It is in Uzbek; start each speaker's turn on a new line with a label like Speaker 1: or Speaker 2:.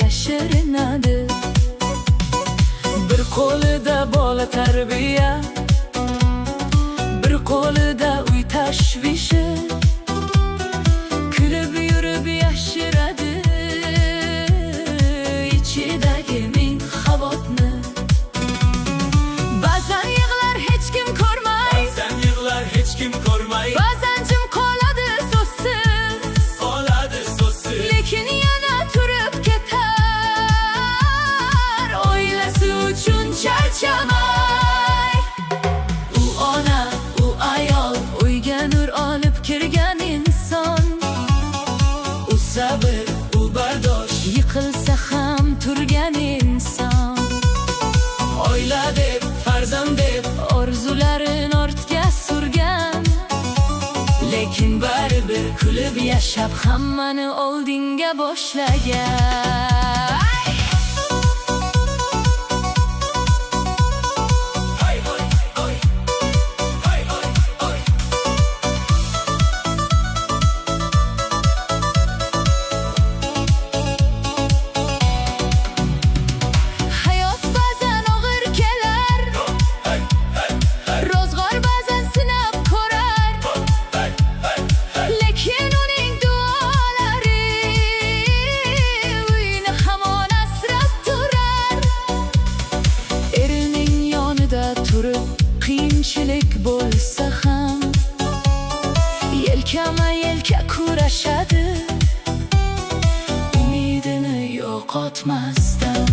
Speaker 1: yashirinadi. Bir qo'lida bola tarbiya, bir qo'lida uy tashvishi. Kulib yurib yashiradi ichidagi ming xavotni. Ba'zan yig'lar hech kim ko'rmay, ba'zan jim qoladi so'zsiz, lekin yana turib ketar oilasi uchun charchamay. U ona, u ayol, uyga nur olib kirgan inson. U sabr, u bardosh, yiqilsa ham turgan inson. Oila deb, farzand deb orzularin ortga surgan, lekin baribir kulib yashab hammani oldinga boshlagan. Qiyinchilik bo'lsa ham yelkama-yelka kurashadi, umidini yo'qotmasdan.